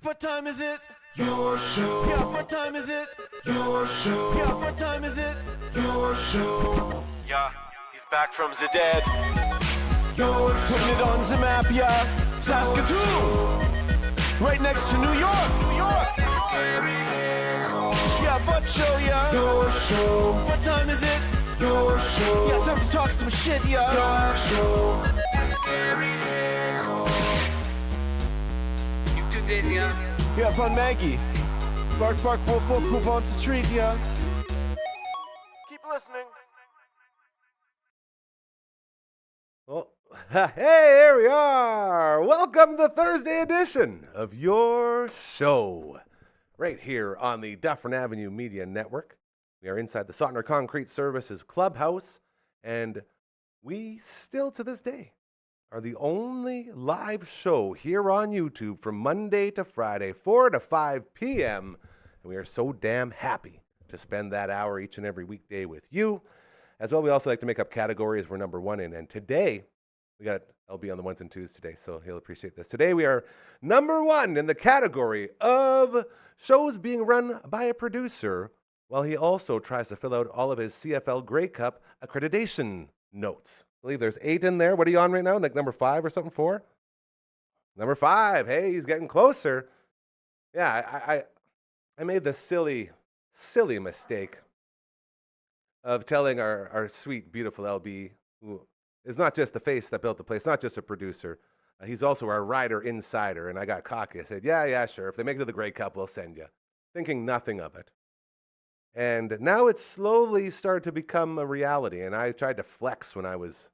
what time is it? Your show. Yeah, what time is it? Your show. Yeah, what time is it? Your show. Yeah, he's back from the dead. Your show. Putting it on the map, yeah. Saskatoon. Right next to New York. New York. Yeah, what show, yeah. Your show. What time is it? Your show. Yeah, time to talk some shit, yeah. Your show. You've tuned in, yeah? Yeah, fun Maggie. Bark, bark, wolf, wolf, move on to treat, yeah. Keep listening. Well, hey, here we are. Welcome to the Thursday edition of Your Show. Right here on the Dufferin Avenue Media Network. We are inside the Sotner Concrete Services Clubhouse, and we still to this day are the only live show here on YouTube from Monday to Friday, 4 to 5 p.m. And we are so damn happy to spend that hour each and every weekday with you. As well, we also like to make up categories we're number one in. And today, we got LB on the ones and twos today, so he'll appreciate this. Today, we are number one in the category of shows being run by a producer, while he also tries to fill out all of his CFL Grey Cup accreditation notes. I believe there's 8 in there. What are you on right now? Like number 5 or something? 4? Number 5. Hey, he's getting closer. Yeah, I made the silly mistake of telling our sweet, beautiful LB, who is not just the face that built the place, not just a producer. He's also our rider insider. And I got cocky. I said, yeah, sure. If they make it to the Grey Cup, we'll send you. Thinking nothing of it. And now it's slowly started to become a reality. And I tried to flex when I was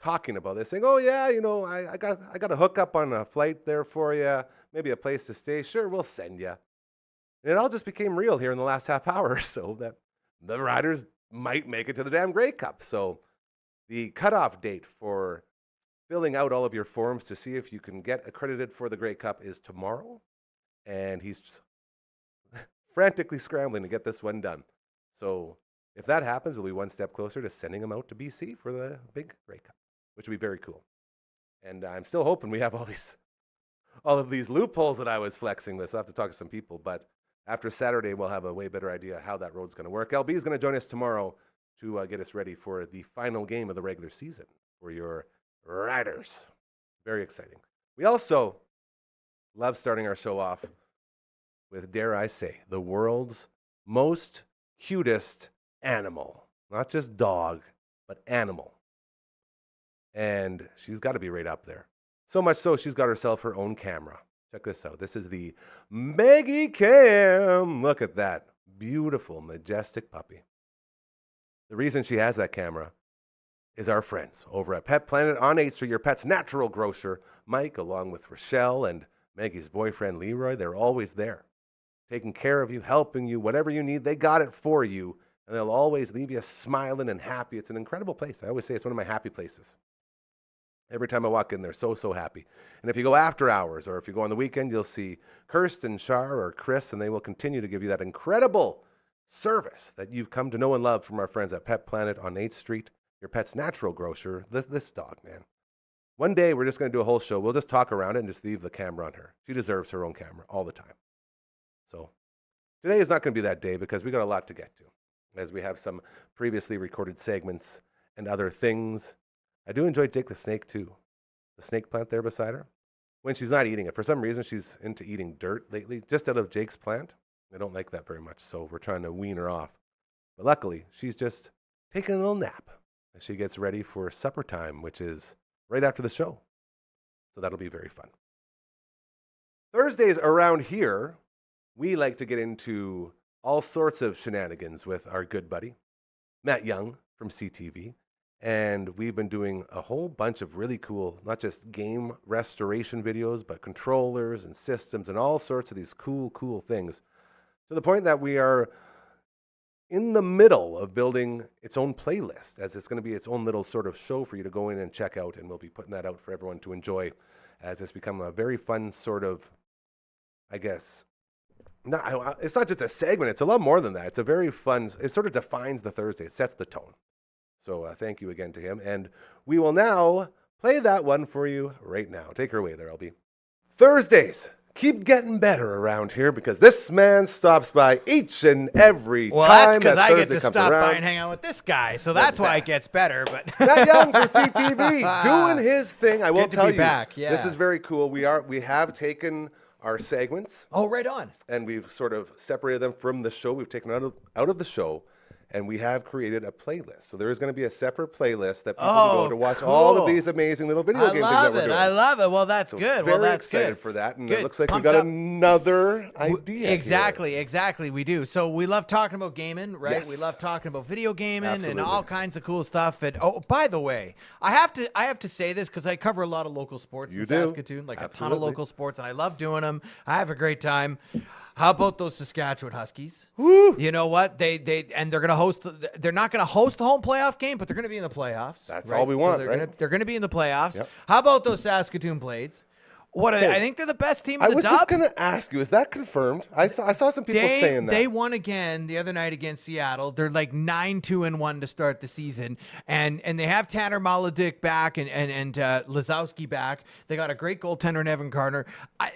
talking about this, saying, oh, yeah, you know, I got a hookup on a flight there for you, maybe a place to stay. Sure, we'll send you. And it all just became real here in the last half hour or so that the riders might make it to the damn Grey Cup. So the cutoff date for filling out all of your forms to see if you can get accredited for the Grey Cup is tomorrow. And he's frantically scrambling to get this one done. So if that happens, we'll be one step closer to sending him out to BC for the big Grey Cup, which would be very cool. And I'm still hoping we have all of these loopholes that I was flexing with. So I have to talk to some people, but after Saturday, we'll have a way better idea how that road's going to work. LB is going to join us tomorrow to get us ready for the final game of the regular season for your riders. Very exciting. We also love starting our show off with, dare I say, the world's most cutest animal. Not just dog, but animal. And she's got to be right up there. So much so, she's got herself her own camera. Check this out. This is the Maggie Cam. Look at that beautiful, majestic puppy. The reason she has that camera is our friends over at Pet Planet on 8th Street, your pet's natural grocer. Mike, along with Rochelle and Maggie's boyfriend, Leroy, they're always there, taking care of you, helping you, whatever you need, they got it for you. And they'll always leave you smiling and happy. It's an incredible place. I always say it's one of my happy places. Every time I walk in, they're so happy. And if you go after hours or if you go on the weekend, you'll see Kirsten, Shar, or Chris, and they will continue to give you that incredible service that you've come to know and love from our friends at Pet Planet on 8th Street, your pet's natural grocer. This dog, man. One day, we're just going to do a whole show. We'll just talk around it and just leave the camera on her. She deserves her own camera all the time. So today is not going to be that day because we got a lot to get to, as we have some previously recorded segments and other things. I do enjoy Jake the snake too. The snake plant there beside her. When she's not eating it. For some reason, she's into eating dirt lately, just out of Jake's plant. I don't like that very much, so we're trying to wean her off. But luckily, she's just taking a little nap as she gets ready for supper time, which is right after the show. So that'll be very fun. Thursdays around here, we like to get into all sorts of shenanigans with our good buddy, Matt Young from CTV. And we've been doing a whole bunch of really cool, not just game restoration videos, but controllers and systems and all sorts of these cool things. To the point that we are in the middle of building its own playlist, as it's going to be its own little sort of show for you to go in and check out. And we'll be putting that out for everyone to enjoy, as it's become a very fun sort of, I guess, it's not just a segment. It's a lot more than that. It's a very fun, it sort of defines the Thursday. It sets the tone. So thank you again to him. And we will now play that one for you right now. Take her away there, LB. Thursdays keep getting better around here because this man stops by each and every Well, that's time because that I get Thursday to comes stop around. by and hang out with this guy, so that's why it gets better. But Matt Young for CTV doing his thing. I will Good to tell be you, back, yeah. this is very cool. We have taken our segments oh, right on. and we've sort of separated them from the show. We've taken out of the show, and we have created a playlist. So there is going to be a separate playlist that people can go to watch all of cool. these amazing little video I game love things that we're it. doing. I love it. Well, that's So good. Very Well, that's excited good. for that, and Good. it looks like Pumped we got up. another idea. Exactly. We do. So we love talking about gaming, right? Yes. We love talking about video gaming and Absolutely. all kinds of cool stuff. And oh, by the way, I have to say this because I cover a lot of local sports You in do. Saskatoon, like a ton of Absolutely. local sports, and I love doing them. I have a great time. How about those Saskatchewan Huskies? Woo. You know what? They're going to host. They're not going to host the home playoff game, but they're going to be in the playoffs. That's right? all we want, they're right? They're going to be in the playoffs. Yep. How about those Saskatoon Blades? What are they? Hey, I think they're the best team in I the was dub. just going to ask you, is that confirmed? I saw some people saying that. They won again the other night against Seattle. They're like 9-2-1 to start the season, and they have Tanner Maledic back and Lazowski back. They got a great goaltender in Evan Gardner.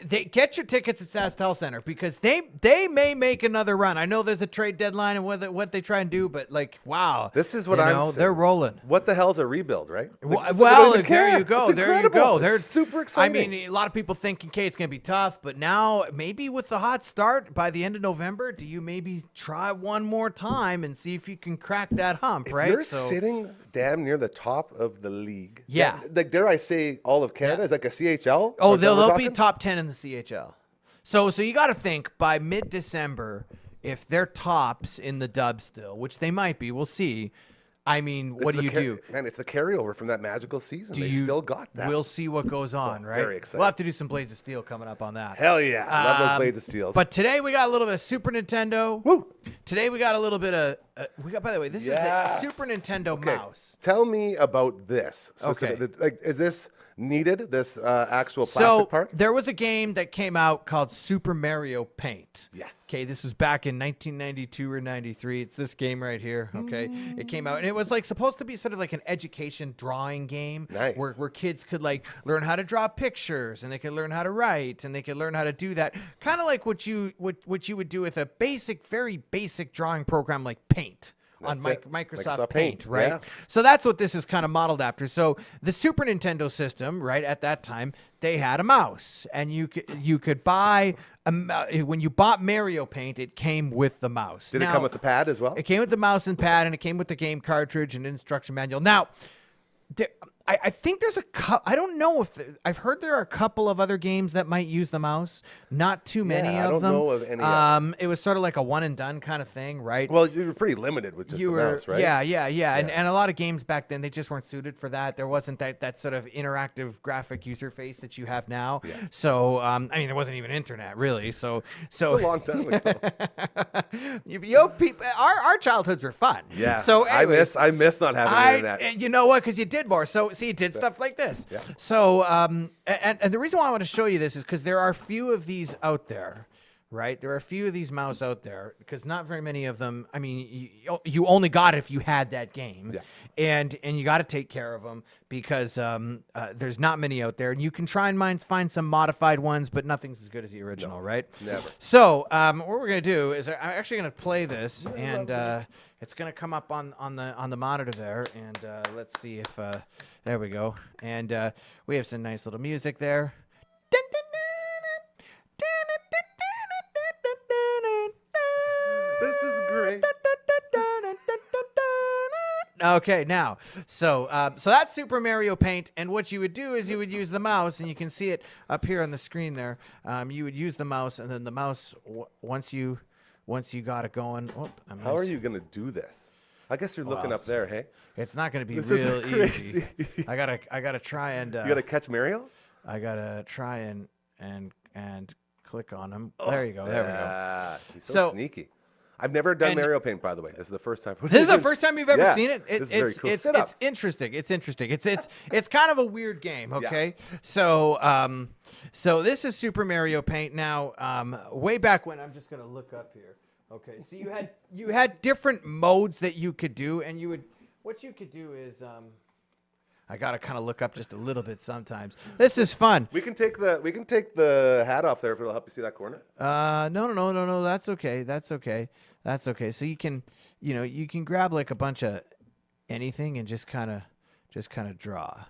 They get your tickets at SaskTel Center because they may make another run. I know there's a trade deadline and what they try and do, but like wow, This is what I'm saying. They're rolling. What the hell's a rebuild, right? Like, they Well, don't even there care. you go. It's There you incredible. go. They're It's super exciting. I mean, a lot of people think, okay, it's going to be tough, but now maybe with the hot start by the end of November, do you maybe try one more time and see if you can crack that hump, right? You're sitting damn near the top of the league. Yeah. Like, dare I say, all of Canada is like a CHL? Oh, Is that what we're they'll be talking? top 10 in the CHL. So you got to think by mid-December, if they're tops in the dub still, which they might be, we'll see. I mean, what It's do the you do? Man, it's the carryover from that magical season. They still got that. We'll see what goes on, right? very excited. We'll have to do some Blades of Steel coming up on that. Hell yeah. Love those Blades of Steel. But today we got a little bit of Super Nintendo. Woo. Today we got a little bit of by the way, this is a Yes. Super Nintendo Okay, mouse. Tell me about this. Okay. Like, is this needed, this actual plastic part? There was a game that came out called Super Mario Paint. Yes. Okay, this was back in 1992 or 93. It's this game right here, okay? It came out, and it was like supposed to be sort of like an education drawing game. Nice. Where kids could like learn how to draw pictures, and they could learn how to write, and they could learn how to do that. Kind of like what you would do with a very basic drawing program like Paint. On That's it. Microsoft Paint, right? yeah. So that's what this is kind of modeled after. So the Super Nintendo system, right, at that time, they had a mouse, and you could buy when you bought Mario Paint, it came with the mouse. Did it come with the pad as well? It came with the mouse and pad, and it came with the game cartridge and instruction manual. Now, I think there's I don't know if I've heard there are a couple of other games that might use the mouse. Not too many I of don't them. know of any It was sort of like a one and done kind of thing, right? Well, you were pretty limited with just the mouse, right? Yeah. And a lot of games back then, they just weren't suited for that. There wasn't that sort of interactive graphic user face that you have now. Yeah. So, I mean, there wasn't even internet really. So It's a long time ago. people, our childhoods were fun. Yeah. So anyways, I miss not having internet. you know what? Because you did more. So see, you did stuff like this. Yeah. So and the reason why I want to show you this is because there are a few of these out there. Right, there are a few of these mouse out there because not very many of them. I mean, you only got it if you had that game, Yeah. and you got to take care of them because there's not many out there, and you can try and find some modified ones, but nothing's as good as the original, right? Never. So what we're gonna do is I'm actually gonna play this, and it's gonna come up on the monitor there, and let's see if there we go, and we have some nice little music there. This is great. Okay, now, so that's Super Mario Paint, and what you would do is you would use the mouse, and you can see it up here on the screen there. You would use the mouse, and then the mouse once you got it going. How are you going to do this? I guess you're looking up there, hey? It's not going to be This is real crazy. easy. I gotta try and You got to catch Mario? I gotta try and click on him. There you go. There we go. Yeah, he's so So- sneaky. I've never done and- Mario Paint, by the way. This is the first time. This is the first time you've ever Yeah, seen it. this is very cool. Sit up. It's interesting. It's interesting. It's kind of a weird game. Okay, so so this is Super Mario Paint. Now, way back when, I'm just gonna look up here. Okay, so you had different modes that you could do, and what you could do is I gotta kind of look up just a little bit sometimes. This is fun. We can take the hat off there if it'll help you see that corner. No. That's okay. So you can grab like a bunch of anything and just kind of draw.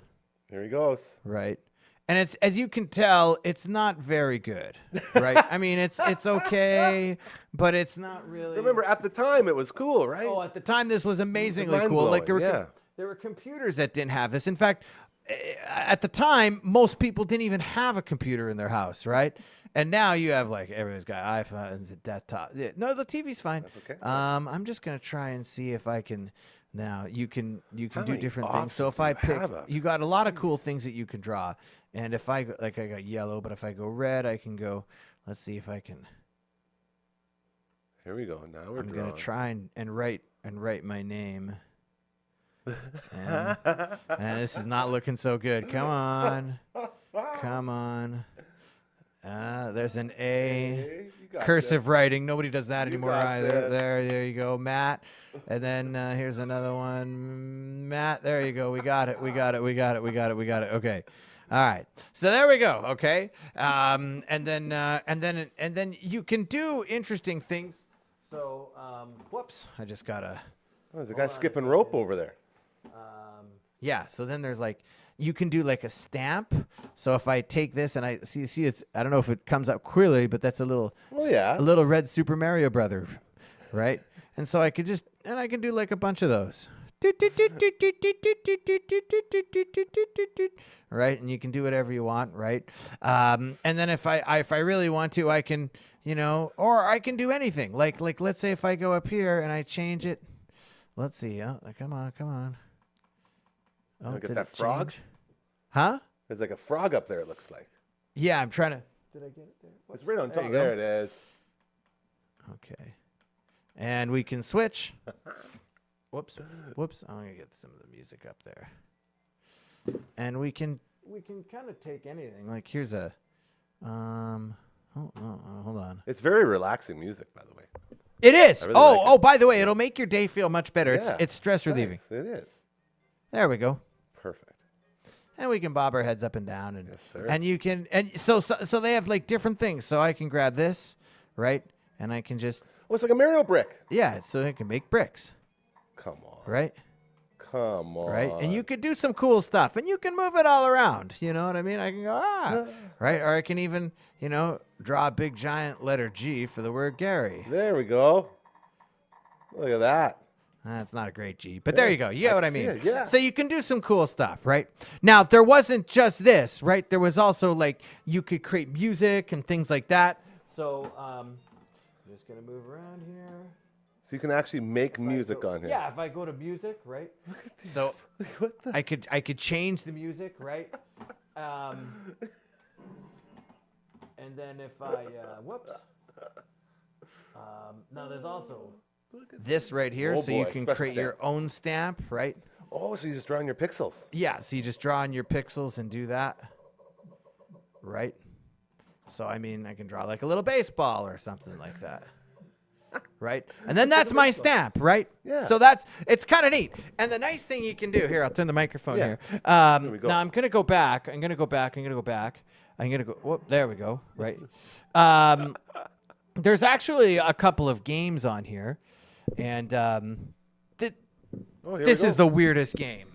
Here he goes. Right. And it's, as you can tell, it's not very good, right? I mean, it's okay, but it's not really. Remember, at the time, it was cool, right? Oh, at the time, this was amazingly cool. Like there were computers that didn't have this. In fact, at the time, most people didn't even have a computer in their house, right? And now you have like everyone's got iPhones and desktop. Yeah, no, the TV's fine. That's okay. I'm just gonna try and see if I can. Now you can do different things. So if options I do you pick, have? you got a lot of cool things that you can draw. And if I like, I got yellow, but if I go red, I can go. Let's see if I can. Here we go. Now we're I'm drawing. gonna try and write my name. And this is not looking so good. Come on. There's an A. Hey, you got Cursive writing. Nobody does that anymore got either. this. There you go, Matt. And then here's another one, Matt. There you go. We got it. Okay. All right. So there we go. Okay. And then you can do interesting things. So, whoops. I just gotta. Oh, there's a guy skipping rope over there. Yeah. So then there's like, you can do like a stamp. So if I take this and I see it's, I don't know if it comes up clearly, but that's a little, a little red Super Mario Brother, right? And so I could just, and I can do like a bunch of those. Right? And you can do whatever you want, right? And then if I really want to, I can, or I can do anything. Like let's say if I go up here and I change it. Let's see. Oh, come on. Oh, Look at did that it frog. change? Huh? There's like a frog up there, it looks like. Yeah, I'm trying to. Did I get it there? It's right on There top. you go. There it is. Okay. And we can switch. Whoops. I'm going to get some of the music up there. And we can kind of take anything. Like here's a hold on. It's very relaxing music, by the way. It is. I really like it. By the way, it'll make your day feel much better. Yeah. It's stress relieving. Thanks. It is. There we go. Perfect. And we can bob our heads up and down, and Yes, sir. and you can, and so they have like different things. So I can grab this, right, and I can just Oh, it's like a Mario brick. so I can make bricks, Come on. right, Come on. right, and you could do some cool stuff, and you can move it all around. You know what I mean? I can go right, or I can even draw a big giant letter G for the word Gary. There we go. Look at that. That's not a great G, but there you go. You get what I can see mean? it, yeah. So you can do some cool stuff, right? Now, there wasn't just this, right? There was also like you could create music and things like that. So I'm just going to move around here. So you can actually make music on here. Yeah, if I go to music, right? Look at these. So What the? I could change the music, right? And then if I now there's also this right here, Oh so you boy, can special create your stamp. own stamp, right? Oh, so you just draw on your pixels. Yeah, so you just draw on your pixels and do that, right? So, I mean, I can draw like a little baseball or something like that, right? And then that's my stamp, right? Yeah. So it's kind of neat. And the nice thing you can do, here, I'll turn the microphone Yeah. here. There we go. Now, I'm going to go back. Whoop, there we go, right? There's actually a couple of games on here, and Oh, here this we is go. the weirdest game.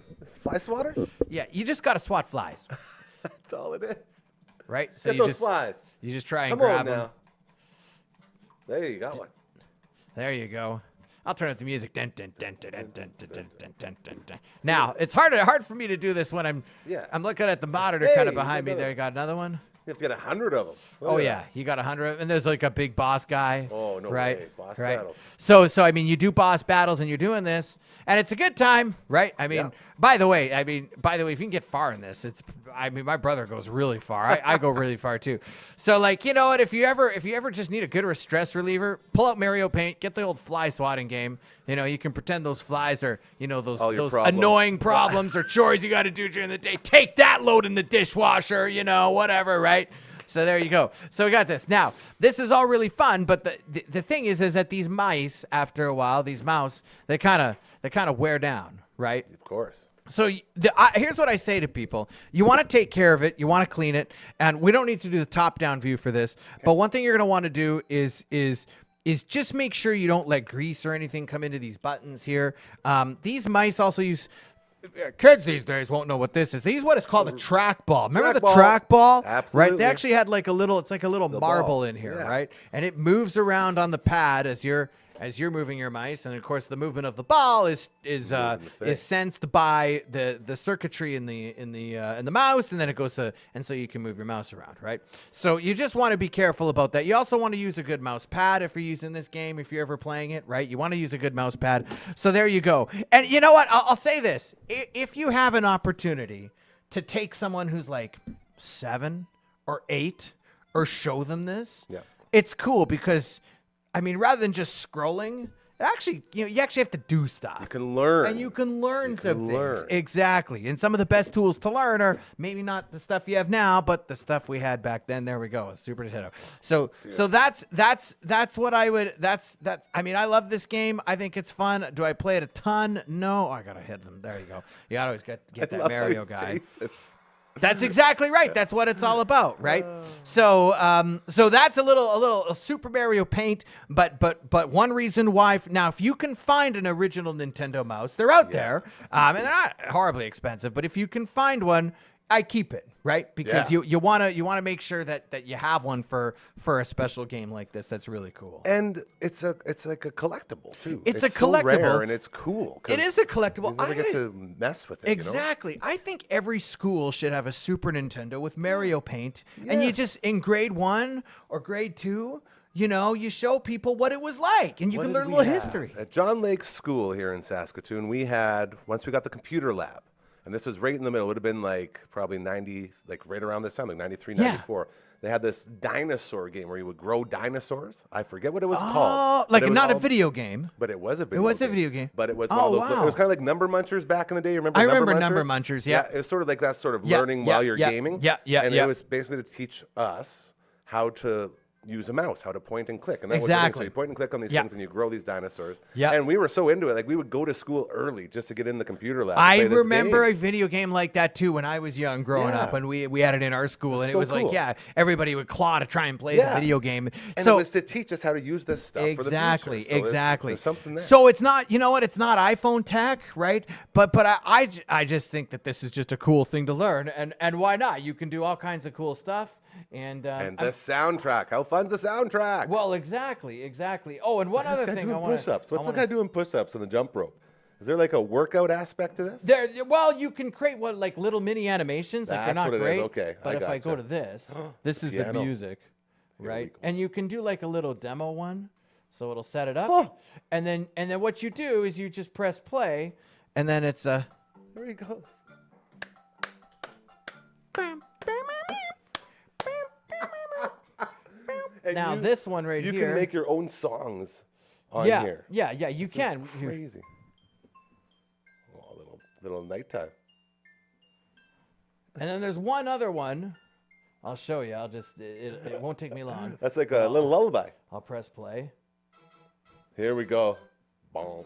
Fly swatter? Yeah, you just got to swat flies, That's all it is. right? So Get those flies. you just try and Come grab on them. now. There you got one. There you go. I'll turn up the music. Dun, dun, dun, dun, dun, dun, dun, dun, dun, dun, dun, dun. Now it's hard for me to do this when I'm looking at the monitor Hey, kind of you got behind me. another. There, you got another one. You have to get 100 of them. Oh yeah, you got 100, and there's like a big boss guy. Oh, no right? way. Boss right. battles. So I mean, you do boss battles, and you're doing this, and it's a good time, right? I mean, Yeah. by the way, if you can get far in this, my brother goes really far. I go really far too. So like, you know what? If you ever just need a good stress reliever, pull out Mario Paint, get the old fly swatting game. You can pretend those flies are, those All your those problems. annoying problems or chores you got to do during the day. Take that load in the dishwasher, whatever, right? So there you go. So we got this. Now, this is all really fun, but the thing is that these mice, after a while, these mouse, they kind of wear down, right? Of course. Here's what I say to people. You want to take care of it. You want to clean it. And we don't need to do the top-down view for this. Okay. But one thing you're going to want to do is just make sure you don't let grease or anything come into these buttons here. These mice also use... Kids these days won't know what this is. They use what is called a trackball. Remember the trackball? Absolutely. Right? They actually had like a little... It's like a little marble ball in here, right? And it moves around on the pad as you're moving your mice, and of course the movement of the ball is sensed by the circuitry in the mouse, and then it goes to, and so you can move your mouse around, right? So you just want to be careful about that. You also want to use a good mouse pad if you're using this game, if you're ever playing it, right? You want to use a good mouse pad. So there you go. And you know what? I'll say this: if you have an opportunity to take someone who's like 7 or 8 or show them this, it's cool because. I mean, rather than just scrolling, you actually have to do stuff. You can learn. And you can learn some things. Exactly. And some of the best tools to learn are maybe not the stuff you have now, but the stuff we had back then. There we go. Super Nintendo. So that's what I would, I mean, I love this game. I think it's fun. Do I play it a ton? No. Oh, I got to hit them. There you go. You got to always get that Mario guy. Jason. That's exactly right. That's what it's all about, right? So that's a little Super Mario Paint, but one reason why now if you can find an original Nintendo mouse, they're out there, and they're not horribly expensive, but if you can find one, I keep it, right? Because you want to make sure that you have one for a special game like this. That's really cool. And it's like a collectible too. It's a collectible, so rare and it's cool. It is a collectible. You never get to mess with it. Exactly. You know? I think every school should have a Super Nintendo with Mario Paint, and you just in grade 1 or grade 2. You know, you show people what it was like, and you can learn a little history. At John Lake's school here in Saskatoon, we had once we got the computer lab. And this was right in the middle. It would have been like probably 90, like right around this time, like 93, 94. They had this dinosaur game where you would grow dinosaurs. I forget what it was called. Like not a video game. But it was a video game. It was a video game. But it was one of those. It was kind of like Number Munchers back in the day. You remember I remember Number Munchers, yeah. It was sort of like that sort of learning while you're gaming. Yeah. And it was basically to teach us how to use a mouse, how to point and click. And that was the thing. So you point and click on these things and you grow these dinosaurs. Yeah. And we were so into it. Like we would go to school early just to get in the computer lab. I remember a video game like that too when I was young growing up, and we had it in our school, and it was cool. Like, everybody would claw to try and play the video game. And so it was to teach us how to use this stuff for the future. So exactly. There's something there. So it's not, you know what, it's not iPhone tech, right? But I just think that this is just a cool thing to learn, and why not? You can do all kinds of cool stuff. And the soundtrack. How fun's the soundtrack? Well, exactly. Oh, and one other thing I want to... Push-ups. What's the guy doing push-ups on the jump rope? Is there like a workout aspect to this? Well, you can create like little mini animations. Like they're not great. Okay, but if I go to this, this is the music, right? And you can do like a little demo one, so it'll set it up, and then what you do is you just press play, and then it's a. There he goes. Now this one right here. You can make your own songs on here. Yeah, you can. Is crazy. Oh, little nighttime. And then there's one other one. I'll show you. It won't take me long. That's like a little lullaby. I'll press play. Here we go. Boom.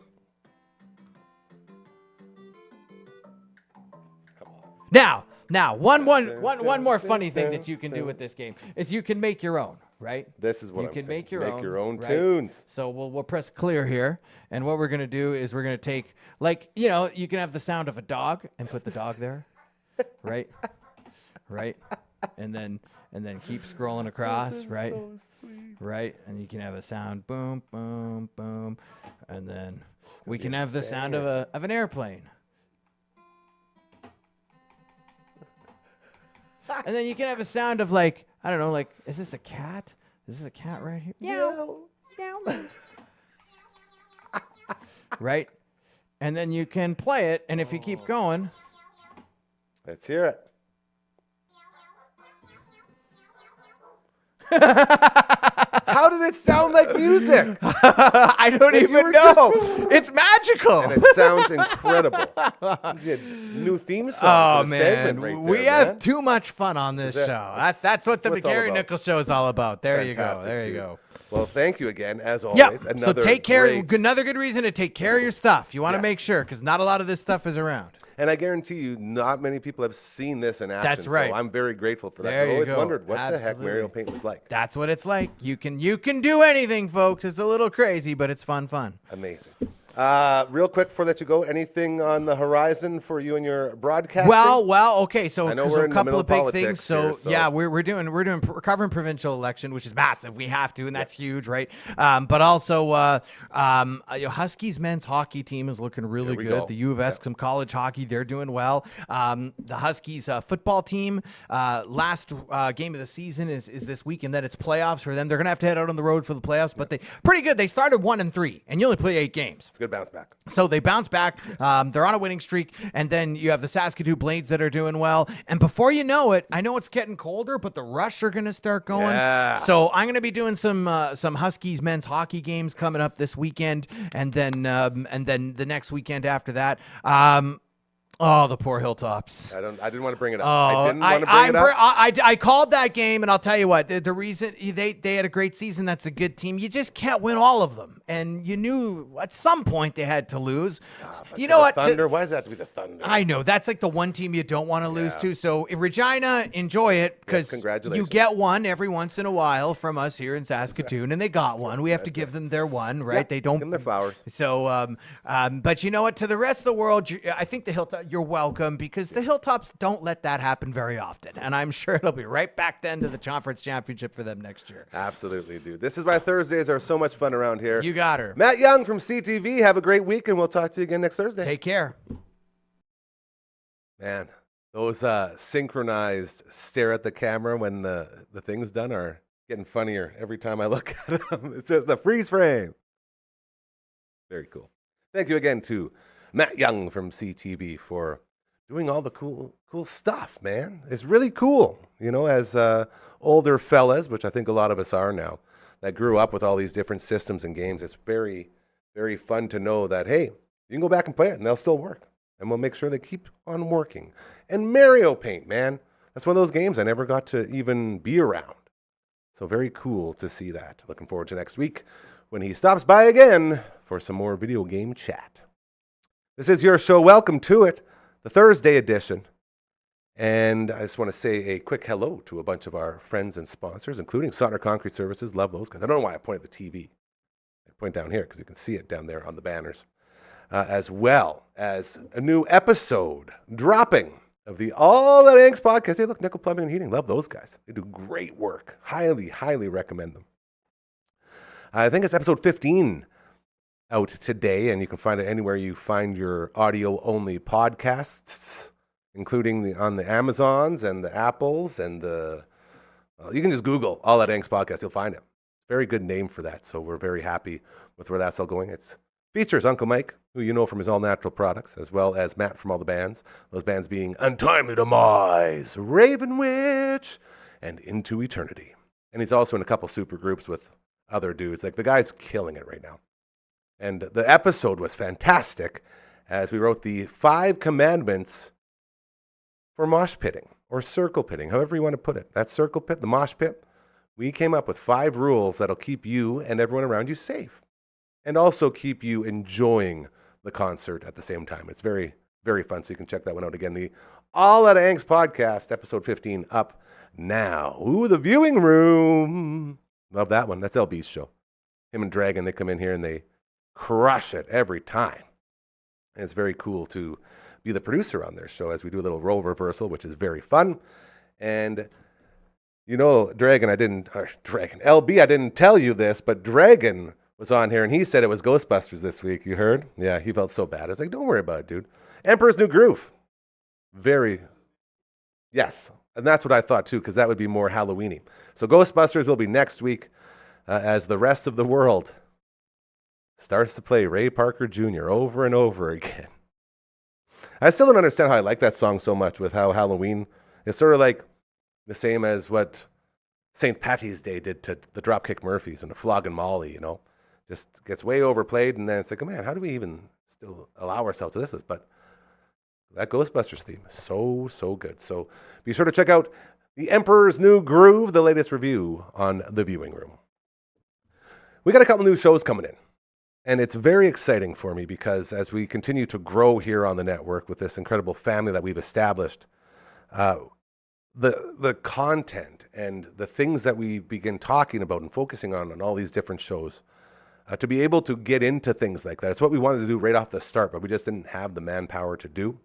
Come on. Now, one more funny thing that you can do with this game is you can make your own, right? This is what you can make your own right? tunes. So we'll press clear here, and what we're gonna do is we're gonna take, like, you know, you can have the sound of a dog and put the dog there, right, and then keep scrolling across, right, so sweet. Right, and you can have a sound boom boom boom, and then we can have the sound of an airplane. And then you can have a sound of, like, I don't know, like, is this a cat? Is this a cat right here? Meow. Right? And then you can play it, and if you keep going. Let's hear it. How did it sound like music? I don't even know. It's magical. And it sounds incredible. New theme song. Oh, man. We have too much fun on this show. That's what the McGarry Nichols show is all about. There you go. Well, thank you again, as always. Yep. So take care. Another good reason to take care of your stuff. You want to make sure, because not a lot of this stuff is around. And I guarantee you, not many people have seen this in action. That's right. So I'm very grateful for that. There I've you always go. wondered what the heck Absolutely. Mario Paint was like. That's what it's like. You can do anything, folks. It's a little crazy, but it's fun. Amazing. Real quick before I let you go, anything on the horizon for you and your broadcasting? Well, okay. So, I know so we're a in the couple middle of of big politics things. So, here, so- yeah, we're covering provincial election, which is massive. We have to, and that's huge, right? But also, Huskies men's hockey team is looking really we good. go. The U of S, some college hockey, they're doing well. The Huskies football team, last game of the season is this week, and then it's playoffs for them. They're gonna have to head out on the road for the playoffs, but they pretty good. They started 1-3, and you only play 8 games. It's a good bounce back. So they bounce back. They're on a winning streak. And then you have the Saskatoon Blades that are doing well. And before you know it, I know it's getting colder, but the Rush are going to start going. Yeah. So I'm going to be doing some Huskies men's hockey games coming up this weekend. And then the next weekend after that. Oh, the poor Hilltops. I didn't want to bring it up. Oh, I didn't want to bring it up. I called that game, and I'll tell you what. The reason they had a great season, that's a good team. You just can't win all of them, and you knew at some point they had to lose. You know what? Thunder? Why does that have to be the Thunder? I know that's like the one team you don't want to lose to. So in Regina, enjoy it because congratulations. you get one every once in a while from us here in Saskatoon, and they got one. We have to give them their one, right? Yeah, they don't give them their flowers. So, but you know what? To the rest of the world, I think the Hilltops. You're welcome because the Hilltops don't let that happen very often, and I'm sure it'll be right back then to the conference championship for them next year. Absolutely, dude. This is why Thursdays are so much fun around here. You got her. Matt Young from CTV. Have a great week, and we'll talk to you again next Thursday. Take care. Man, those synchronized stare at the camera when the thing's done are getting funnier every time I look at them. It's just a freeze frame. Very cool. Thank you again to Matt Young from CTV for doing all the cool stuff, man. It's really cool, you know, as older fellas, which I think a lot of us are now, that grew up with all these different systems and games. It's very, very fun to know that, hey, you can go back and play it and they'll still work. And we'll make sure they keep on working. And Mario Paint, man, that's one of those games I never got to even be around. So very cool to see that. Looking forward to next week when he stops by again for some more video game chat. This is your show. Welcome to it, the Thursday edition. And I just want to say a quick hello to a bunch of our friends and sponsors, including Sonner Concrete Services. Love those guys. I don't know why I point at the TV. I point down here because you can see it down there on the banners. As well as a new episode dropping of the All That Angst podcast. Hey, look, Nickel Plumbing and Heating. Love those guys. They do great work. Highly, highly recommend them. I think it's episode 15 out today, and you can find it anywhere you find your audio-only podcasts, including on the Amazons and the Apples and the... you can just Google All That Angst podcast. You'll find it. Very good name for that, so we're very happy with where that's all going. It features Uncle Mike, who you know from his all-natural products, as well as Matt from all the bands. Those bands being Untimely Demise, Raven Witch, and Into Eternity. And he's also in a couple super groups with other dudes. Like, the guy's killing it right now. And the episode was fantastic as we wrote the 5 commandments for mosh pitting or circle pitting, however you want to put it. That circle pit, the mosh pit, we came up with 5 rules that'll keep you and everyone around you safe and also keep you enjoying the concert at the same time. It's very, very fun, so you can check that one out again. The All That Angst podcast, episode 15, up now. Ooh, the viewing room. Love that one. That's LB's show. Him and Dragon, they come in here and they crush it every time. And it's very cool to be the producer on their show as we do a little role reversal, which is very fun. And you know, LB, I didn't tell you this, but Dragon was on here and he said it was Ghostbusters this week. You heard? Yeah, he felt so bad. I was like, don't worry about it, dude. Emperor's New Groove. Yes. And that's what I thought too, because that would be more Halloween-y. So Ghostbusters will be next week as the rest of the world starts to play Ray Parker Jr. over and over again. I still don't understand how I like that song so much with how Halloween is sort of like the same as what St. Patty's Day did to the Dropkick Murphys and the Flogging Molly, you know. Just gets way overplayed, and then it's like, oh man, how do we even still allow ourselves to this? But that Ghostbusters theme is so, so good. So be sure to check out The Emperor's New Groove, the latest review on The Viewing Room. We got a couple new shows coming in. And it's very exciting for me because as we continue to grow here on the network with this incredible family that we've established, uh, the content and the things that we begin talking about and focusing on all these different shows, to be able to get into things like that. It's what we wanted to do right off the start, but we just didn't have the manpower to do.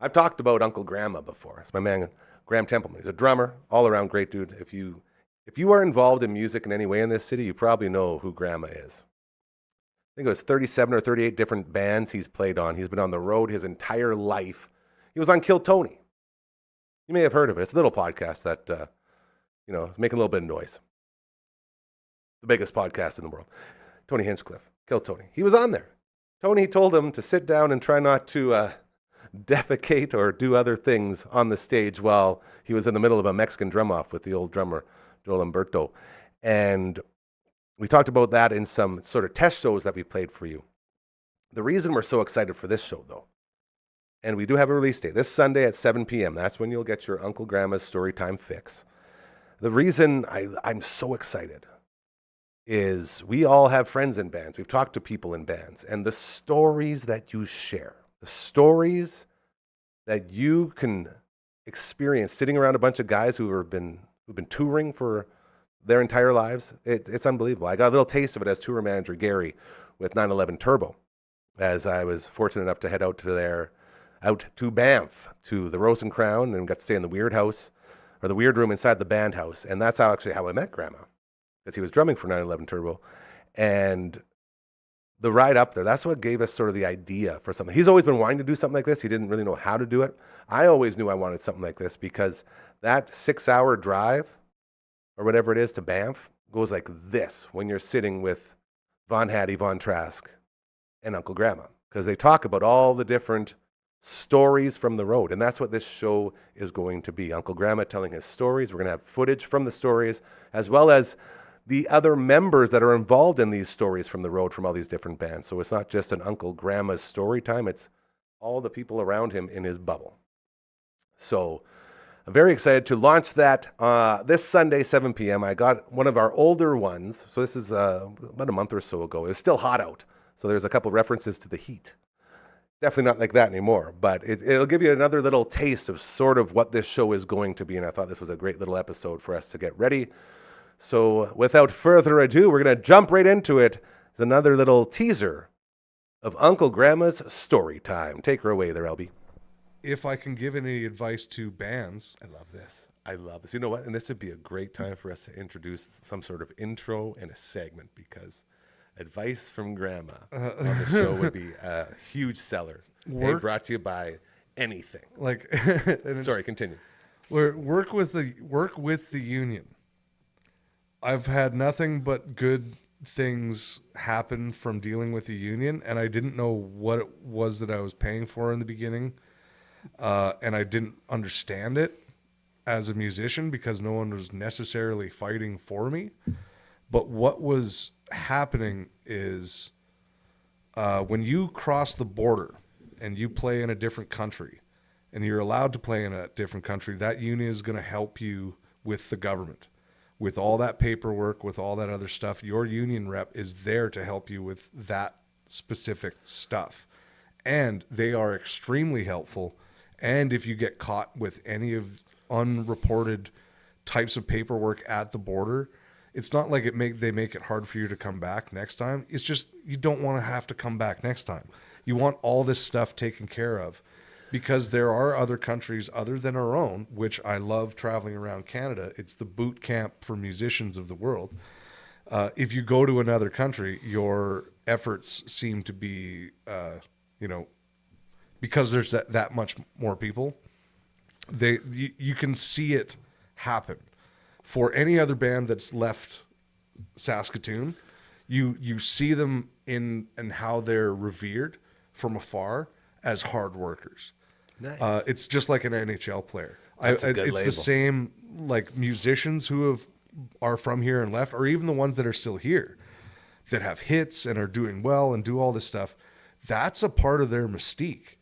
I've talked about Uncle Grandma before. It's my man, Graham Templeman. He's a drummer, all around great dude. If you are involved in music in any way in this city, you probably know who Grandma is. I think it was 37 or 38 different bands he's played on. He's been on the road his entire life. He was on Kill Tony. You may have heard of it. It's a little podcast that, is making a little bit of noise. The biggest podcast in the world. Tony Hinchcliffe, Kill Tony. He was on there. Tony told him to sit down and try not to defecate or do other things on the stage while he was in the middle of a Mexican drum-off with the old drummer, Joel Umberto. And we talked about that in some sort of test shows that we played for you. The reason we're so excited for this show, though, and we do have a release date, this Sunday at 7 p.m., that's when you'll get your Uncle Grandma's Storytime fix. The reason I'm so excited is we all have friends in bands. We've talked to people in bands, and the stories that you share, the stories that you can experience sitting around a bunch of guys who've been touring for their entire lives, it's unbelievable. I got a little taste of it as tour manager Gary with 911 Turbo, as I was fortunate enough to head out to Banff, to the Rose and Crown, and got to stay in the Weird House, or the Weird Room inside the band house. And that's actually how I met Grandma, because he was drumming for 911 Turbo. And the ride up there, that's what gave us sort of the idea for something. He's always been wanting to do something like this. He didn't really know how to do it. I always knew I wanted something like this because that 6-hour drive, or whatever it is, to Banff goes like this when you're sitting with Von Hattie, Von Trask, and Uncle Grandma, because they talk about all the different stories from the road. And that's what this show is going to be. Uncle Grandma telling his stories. We're going to have footage from the stories, as well as the other members that are involved in these stories from the road from all these different bands. So it's not just an Uncle Grandma's story time. It's all the people around him in his bubble. So I'm very excited to launch that this Sunday, 7 p.m. I got one of our older ones. So this is about a month or so ago. It was still hot out. So there's a couple references to the heat. Definitely not like that anymore, but it'll give you another little taste of sort of what this show is going to be, and I thought this was a great little episode for us to get ready. So without further ado, we're going to jump right into it. It's another little teaser of Uncle Grandma's story time. Take her away there, LB. If I can give any advice to bands. I love this. You know what? And this would be a great time for us to introduce some sort of intro and a segment, because advice from Grandma on the show would be a huge seller. Hey, brought to you by anything. Sorry, continue. Work with the union. I've had nothing but good things happen from dealing with the union, and I didn't know what it was that I was paying for in the beginning, and I didn't understand it as a musician because no one was necessarily fighting for me. But what was happening is when you cross the border and you play in a different country and you're allowed to play in a different country, that union is going to help you with the government. With all that paperwork, with all that other stuff, your union rep is there to help you with that specific stuff. And they are extremely helpful. And if you get caught with any of unreported types of paperwork at the border, it's not like they make it hard for you to come back next time. It's just you don't want to have to come back next time. You want all this stuff taken care of, because there are other countries other than our own, which I love traveling around Canada. It's the boot camp for musicians of the world. If you go to another country, your efforts seem to be, because there's that much more people, you can see it happen. For any other band that's left Saskatoon, you see them in how they're revered from afar as hard workers. Nice. It's just like an NHL player. That's a good it's label. the same like musicians who are from here and left, or even the ones that are still here that have hits and are doing well and do all this stuff. That's a part of their mystique,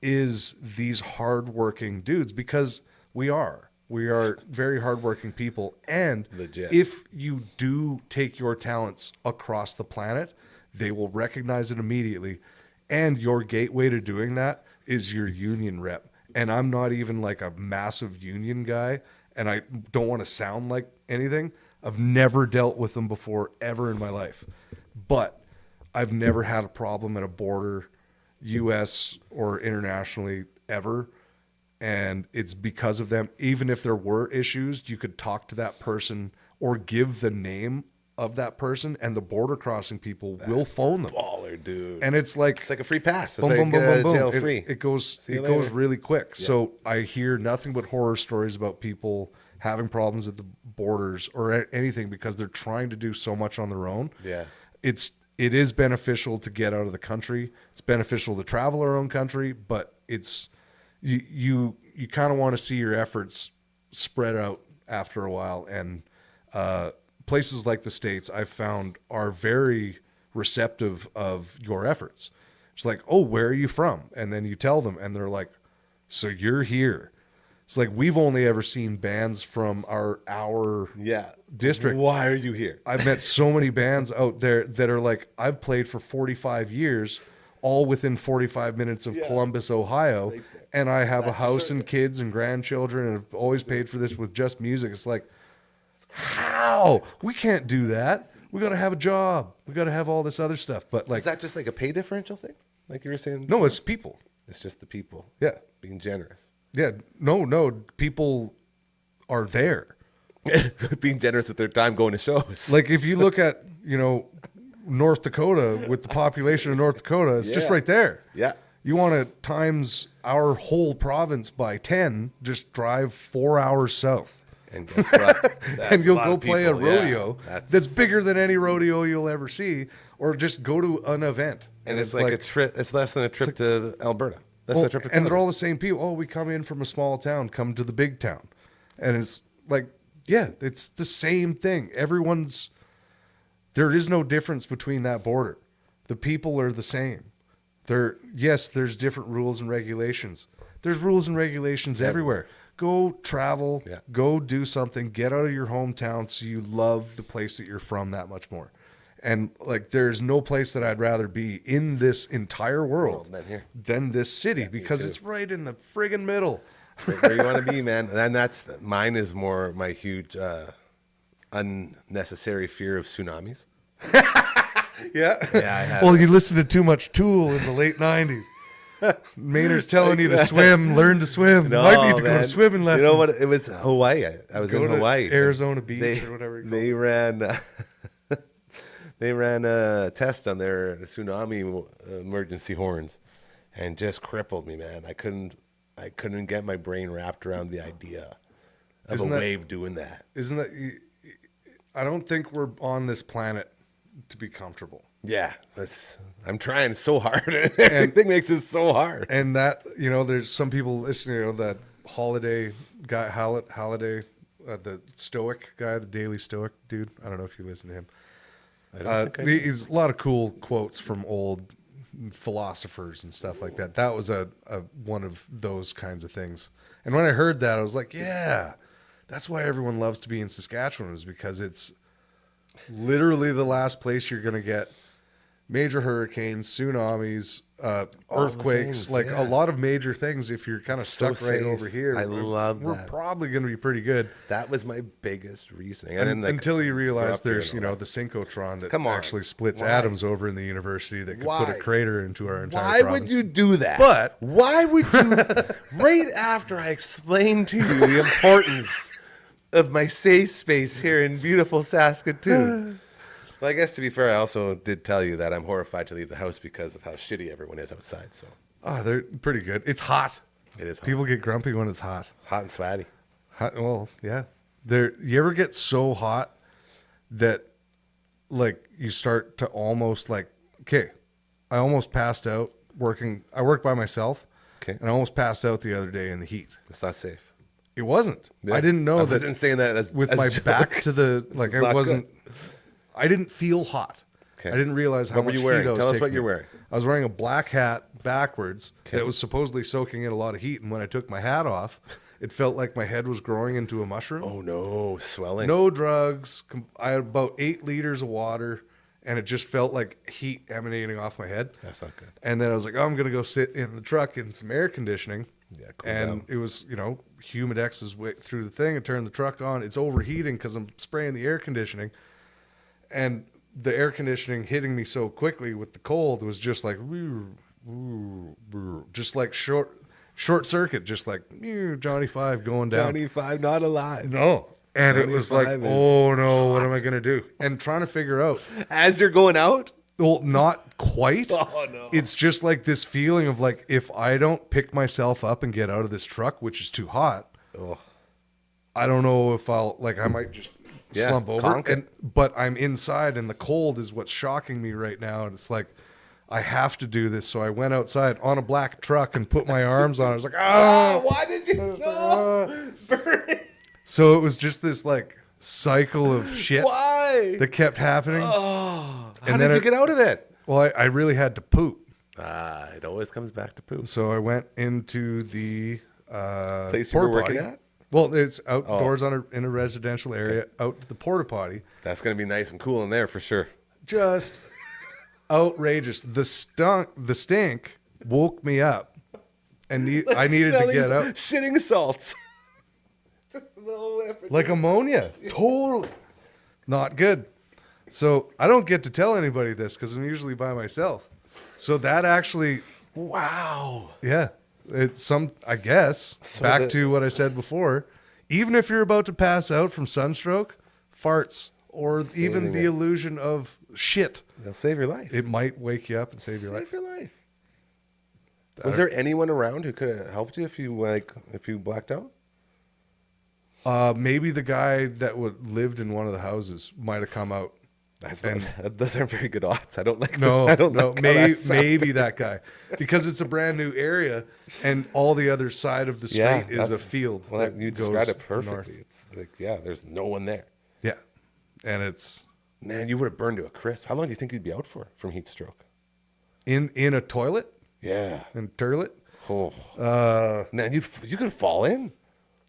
is these hardworking dudes, because we are very hardworking people. And Legit. if you do take your talents across the planet, they will recognize it immediately. And your gateway to doing that is your union rep. And I'm not even like a massive union guy, and I don't want to sound like anything. I've never dealt with them before ever in my life. But I've never had a problem at a border, U.S. or internationally, ever. And it's because of them. Even if there were issues, you could talk to that person or give the name of that person, and the border crossing people will phone them. Baller, dude. And it's like a free pass. It's boom, like boom, boom, boom, boom. jail free. It goes you later. really quick. Yeah. So I hear nothing but horror stories about people having problems at the borders or anything because they're trying to do so much on their own. Yeah. It is beneficial to get out of the country. It's beneficial to travel our own country, but it's you kind of want to see your efforts spread out after a while. And places like the States, I've found, are very receptive of your efforts. It's like, oh, where are you from? And then you tell them, and they're like, so you're here. It's like, we've only ever seen bands from our district. Why are you here? I've met so many bands out there that are like, I've played for 45 years, all within 45 minutes of Columbus, Ohio, and I have a house and kids and grandchildren, and I've always paid for this with just music. It's like, how? We can't do that. We got to have a job. We got to have all this other stuff. But like, is that just like a pay differential thing? Like you were saying? No, it's people. It's just the people. Yeah. Being generous. Yeah. No. People are there. Being generous with their time going to shows. Like if you look at, North Dakota with the population of North Dakota, it's just right there. Yeah. You want to times our whole province by 10, just drive 4 hours south. And guess what? And you'll go play a rodeo Yeah, that's bigger than any rodeo you'll ever see, or just go to an event. And it's like a trip. It's less than a trip to Alberta. That's a trip to and Canada. they're all the same people. Oh, we come in from a small town, come to the big town. And it's like, yeah, it's the same thing. There is no difference between that border. The people are the same. There's different rules and regulations. There's rules and regulations everywhere. Go travel, go do something, get out of your hometown so you love the place that you're from that much more. And like, there's no place that I'd rather be in this entire world than this city, because it's right in the friggin' middle. Right where you want to be, man. And mine is more my huge unnecessary fear of tsunamis. Yeah. I have. Well, you listened to too much Tool in the late 90s. Maynard's telling you to swim, learn to swim. No, Might need to go man. to swimming lessons. You know what? It was Hawaii. I was Go in to Hawaii. Arizona Beach or whatever. They ran. They ran a test on their tsunami emergency horns, and just crippled me, man. I couldn't get my brain wrapped around the idea of wave doing that. Isn't that? I don't think we're on this planet to be comfortable. Yeah, I'm trying so hard. Everything makes it so hard. And that, there's some people listening, that Holiday guy, Holiday, the Stoic guy, the Daily Stoic dude. I don't know if you listen to him. He's a lot of cool quotes from old philosophers and stuff like that. That was a one of those kinds of things. And when I heard that, I was like, yeah, that's why everyone loves to be in Saskatchewan, is because it's literally the last place you're going to get major hurricanes, tsunamis, earthquakes, things, a lot of major things. If you're kind of So stuck right safe. over here, I love we're that. probably going to be pretty good. That was my biggest reasoning. And then, until you realize up here there's, and all the synchrotron that Come on. actually splits Why? atoms over in the university that could put Why? a crater into our entire Why province. would you do that? But- why would you? Right after I explained to you the importance of my safe space here in beautiful Saskatoon. Well, I guess to be fair, I also did tell you that I'm horrified to leave the house because of how shitty everyone is outside. So Oh, they're pretty good. It's hot. it is hot, People get grumpy when it's hot. hot and sweaty. Well, yeah. You ever get so hot that you start to almost okay, I almost passed out working. I work by myself. Okay. And I almost passed out the other day in the heat. It's not safe. It wasn't. Yeah. I didn't know I that. wasn't saying that as with as my a joke. back to the This is I not wasn't. good. I didn't feel hot. Okay. I didn't realize how What were much you wearing? heat I was Tell us what taking you're in. wearing. I was wearing a black hat backwards Okay. that was supposedly soaking in a lot of heat, and when I took my hat off, it felt like my head was growing into a mushroom. Oh no, swelling. No drugs. I had about 8 liters of water, and it just felt like heat emanating off my head. That's not good. And then I was like, oh, I'm going to go sit in the truck in some air conditioning. Yeah, cool and down. it was, Humidex is through the thing. I turned the truck on. It's overheating because I'm spraying the air conditioning. And the air conditioning hitting me so quickly with the cold was just like, just like short circuit, just like Johnny Five going down. Johnny Five not alive. No. And it was like, 25 is oh no, what am I going to do? And trying to figure out. As you're going out? Well, not quite. Oh, no. It's just like this feeling of like, if I don't pick myself up and get out of this truck, which is too hot, I don't know if I might just slump over. conk it. But I'm inside and the cold is what's shocking me right now. And it's like, I have to do this. So I went outside on a black truck and put my arms on it. I was like, Why did you? No. Burn it. So it was just this like cycle of shit Why? that kept happening. How And did then you get out of it? Well, I really had to poop. It always comes back to poop. So I went into the Place you were working at? Well, it's outdoors in a residential area, out to the porta potty. That's going to be nice and cool in there for sure. Just outrageous. The stink woke me up, and I needed to get out. Shitting salts. Like ammonia. Totally. Not good. So I don't get to tell anybody this because I'm usually by myself. So that actually, Wow. yeah, it's I guess, back to what I said before. Even if you're about to pass out from sunstroke, farts, or even the illusion of shit, They'll save your life. it might wake you up and save your life. Save your life. Was there anyone around who could have helped you if you blacked out? Maybe the guy that lived in one of the houses might have come out. Those aren't very good odds. I don't like. No, I don't no, like how that sounds. maybe that guy, because it's a brand new area, and all the other side of the street is a field. Well, that you goes described it perfectly. north. It's like, there's no one there. Yeah, and it's Man, you would have burned to a crisp. How long do you think you'd be out for from heat stroke? in a toilet Yeah. and turlet. Oh. Man, you could fall in.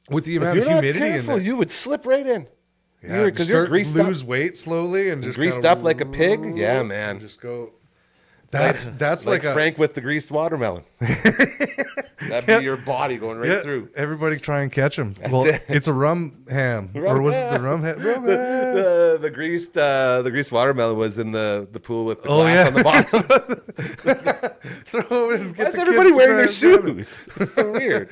With the If amount you're of not humidity in careful, there. you would slip right in. Yeah, Because you're greased lose up. weight slowly and just Greased kinda up like a pig? Yeah, man. Just go. That's like like, Frank with the greased watermelon. That'd be your body going right through. Everybody try and catch him. it. It's a rum ham, or was it the rum ham? Rum ham. The greased watermelon was in the pool with the glass on the bottom. Throw it and get Why is the everybody kids to wearing their grab it. shoes? It's so weird.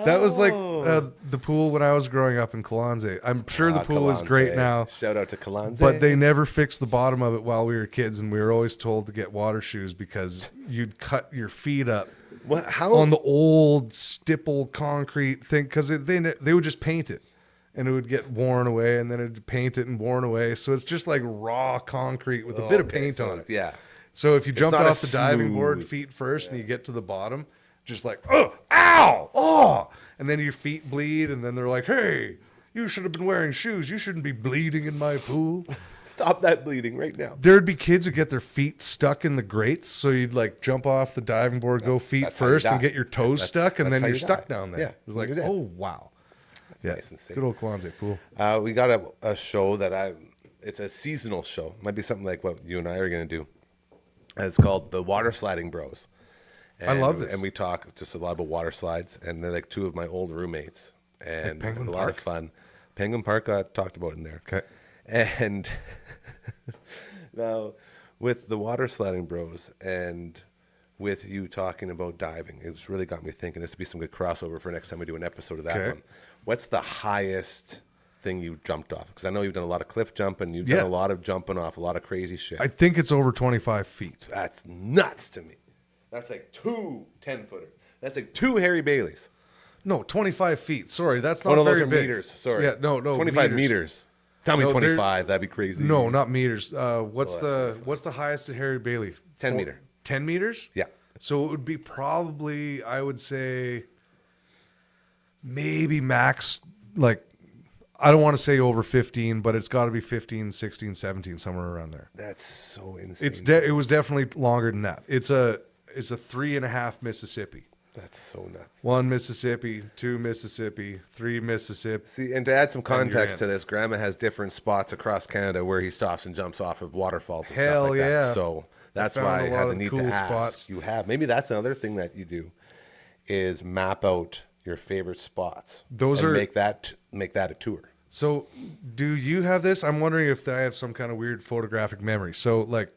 That was like the pool when I was growing up in Kalanze. I'm sure the pool is great Kalanze. now, Shout out to Kalanze. but they never fixed the bottom of it while we were kids, and we were always told to get water shoes because you'd cut your feet up How on the old stipple concrete thing because they would just paint it. And it would get worn away, and then it'd paint it and worn away. So it's just like raw concrete with a bit of paint on it. Yeah. So if you jumped not off a the diving board smooth- feet first and you get to the bottom, just like, oh, ow, oh, and then your feet bleed, and then they're like, hey, you should have been wearing shoes. You shouldn't be bleeding in my pool. Stop that bleeding right now. There'd be kids who get their feet stuck in the grates, so you'd like jump off the diving board, go feet that's how you first, and die. get your toes stuck, and that's then how you're you stuck die. down there. Yeah, It was like, you're dead. oh, wow. That's nice and safe. Good old Kalanze pool. We got a show it's a seasonal show. Might be something like what you and I are going to do. And it's called The Water Sliding Bros. I love this. And we talk just a lot about water slides. And they're like two of my old roommates. And Penguin a lot of Park? fun. Penguin Park got talked about in there. Okay. And now with The Water Sliding Bros and with you talking about diving, it's really got me thinking this would be some good crossover for next time we do an episode of that Okay. one. What's the highest thing you jumped off? Because I know you've done a lot of cliff jumping. You've done a lot of jumping off, a lot of crazy shit. I think it's over 25 feet. That's nuts to me. That's like 2 10-footers. That's like 2 Harry Baileys. No, 25 feet. Sorry, that's not Oh, no, very those are big. meters. Sorry. Yeah, no, 25 meters. Tell me No, they're- 25. That'd be crazy. No, not meters. What's that's what's the highest at Harry Bailey? 10 meter. 10 meters? Yeah. So it would be probably, I would say, maybe max, like, I don't want to say over 15, but it's got to be 15, 16, 17, somewhere around there. That's so insane. It was definitely longer than that. It's a 3.5 Mississippi. That's so nuts. 1 Mississippi, 2 Mississippi, 3 Mississippi. See, and to add some you're context in. to this, Grandma has different spots across Canada where he stops and jumps off of waterfalls and Hell stuff like yeah. that. So that's found why I a had lot the of need cool to ask. spots. You have. Maybe that's another thing that you do is map out your favorite spots. Those and are- make that a tour. So, do you have this? I'm wondering if I have some kind of weird photographic memory. So, like,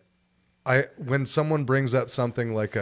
when someone brings up something like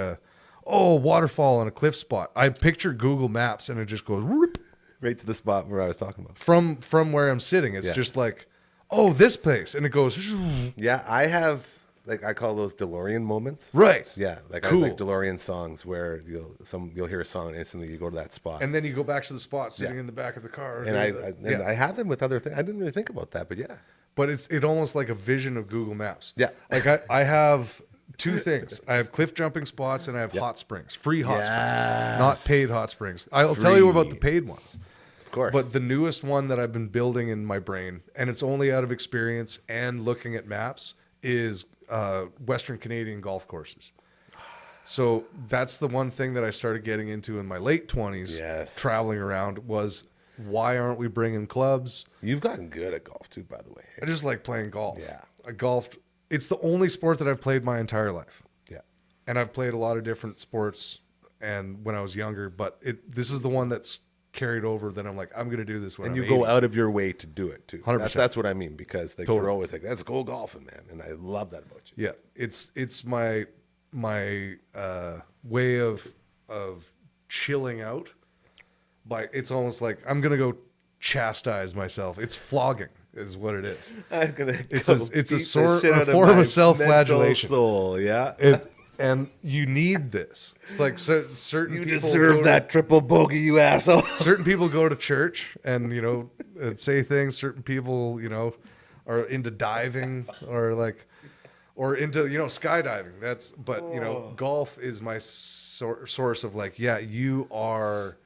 waterfall and a cliff spot, I picture Google Maps and it just goes whoop, Right to the spot where I was talking about. from where I'm sitting. It's Yeah. just like, oh, this place, and it goes Yeah, I have, like, I call those DeLorean moments. right. Yeah, like Cool. I like DeLorean songs where you'll hear a song and instantly you go to that spot. And then you go back to the spot sitting Yeah. in the back of the car. And I have them with other things. I didn't really think about that, but yeah. But it's almost like a vision of Google Maps. Yeah. Like I have two things. I have cliff jumping spots and I have hot springs, free hot springs, not paid hot springs. I'll tell you about the paid ones. Of course. But the newest one that I've been building in my brain, and it's only out of experience and looking at maps, is Western Canadian golf courses. So that's the one thing that I started getting into in my late 20s, Yes. traveling around, was why aren't we bringing clubs? You've gotten good at golf too, by the way. I just like playing golf. Yeah. I golfed. It's the only sport that I've played my entire life. Yeah. And I've played a lot of different sports and when I was younger, but this is the one that's carried over that I'm like, I'm going to do this when And I'm you go 80. out of your way to do it too. 100%. That's what I mean, because like, Totally. you're always like, let's go golfing, man. And I love that about you. Yeah, it's my way of chilling out. But it's almost like I'm going to go chastise myself. It's flogging is what it is. I'm gonna. It's go a beat the sort shit a out of form my of self-flagellation. mental soul, yeah. And you need this. It's like certain You people deserve go that triple bogey, you asshole. certain people go to church and say things. Certain people are into diving or into skydiving. Golf is my source of like, yeah, you are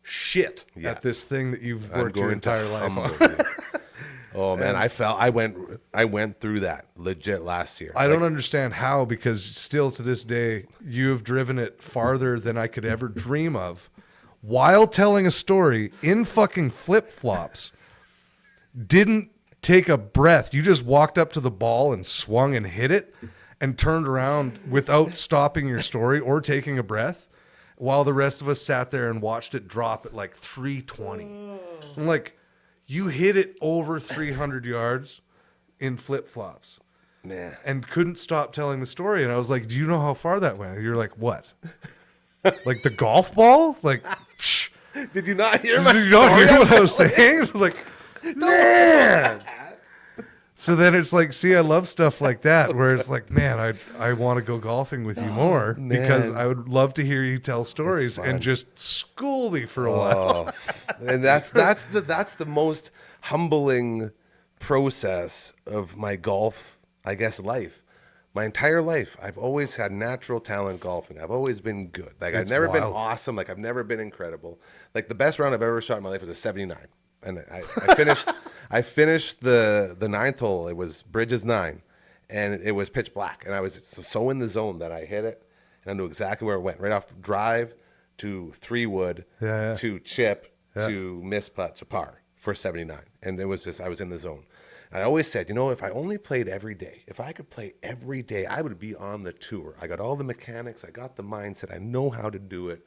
shit Yeah. at this thing that you've I'm worked your going to entire life humble on. you. Oh man, I went through that legit last year. I don't understand how, because still to this day, you have driven it farther than I could ever dream of while telling a story in fucking flip-flops. Didn't take a breath. You just walked up to the ball and swung and hit it and turned around without stopping your story or taking a breath, while the rest of us sat there and watched it drop at like 320. I'm like, you hit it over 300 yards in flip-flops. Man. And couldn't stop telling the story. And I was like, do you know how far that went? You're like, what? Like the golf ball? Like, psh. Did you not hear my Did you not story? hear what I was saying? I was like, man. So then it's like, see, I love stuff like that, where it's like, man, I want to go golfing with you more because man. I would love to hear you tell stories fun. and just school me for a while. Oh. And that's the most humbling process of my golf, I guess, life. My entire life, I've always had natural talent golfing. I've always been good. Like, I've It's never been wild. awesome. Like, I've never been incredible. Like, the best round I've ever shot in my life was a 79. And I finished I finished the ninth hole. It was Bridges 9, and it was pitch black. And I was so in the zone that I hit it, and I knew exactly where it went. Right off drive to 3-wood to chip to miss putt to par for 79. And it was just, I was in the zone. And I always said, if I only played every day, if I could play every day, I would be on the tour. I got all the mechanics. I got the mindset. I know how to do it.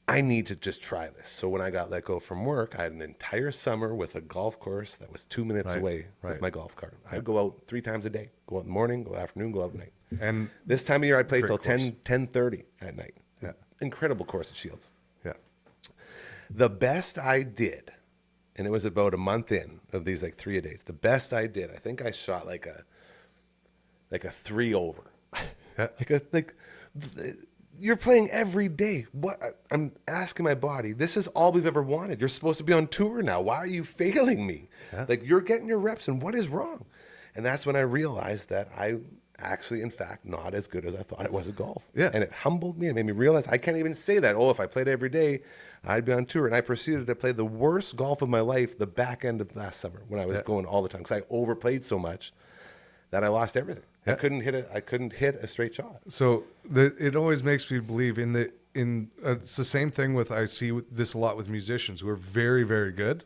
I need to just try this. So when I got let go from work, I had an entire summer with a golf course that was 2 minutes away with my golf cart. I'd go out 3 times a day, go out in the morning, go afternoon, go out at night. And This time of year, I played till Great 10:30 at night. Yeah. Incredible course at Shields. yeah. The best I did, and it was about a month in of these like 3-a-days. The best I did, I think I shot like a 3 over. Yeah. You're playing every day. What I'm asking my body, this is all we've ever wanted. You're supposed to be on tour now. Why are you failing me? Yeah. Like, you're getting your reps, and what is wrong? And that's when I realized that I actually, in fact, not as good as I thought I was at golf. Yeah. And it humbled me and made me realize I can't even say that. Oh, if I played every day, I'd be on tour. And I proceeded to play the worst golf of my life the back end of last summer when I was going all the time, because I overplayed so much that I lost everything. Yeah. I couldn't hit a straight shot. So it always makes me believe in it's the same thing with, I see this a lot with musicians who are very, very good,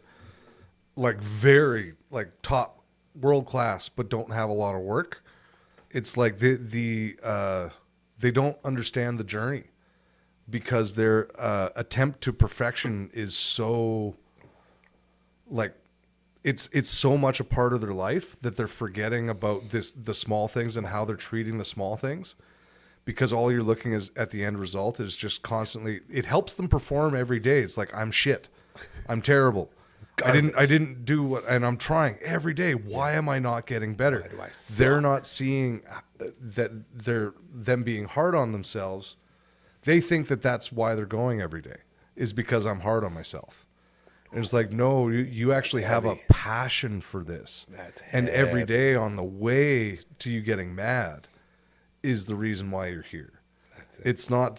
like very like top world class, but don't have a lot of work. It's like they don't understand the journey because their attempt to perfection is so like it's so much a part of their life that they're forgetting about the small things and how they're treating the small things, because all you're looking at the end result is just constantly, it helps them perform every day. It's like, I'm shit, I'm terrible, I didn't do what, and I'm trying every day. Why am I not getting better? They're not seeing that them being hard on themselves. They think that that's why they're going every day, is because I'm hard on myself. And it's like, no, you actually have a passion for this. And every day on the way to you getting mad is the reason why you're here. It's not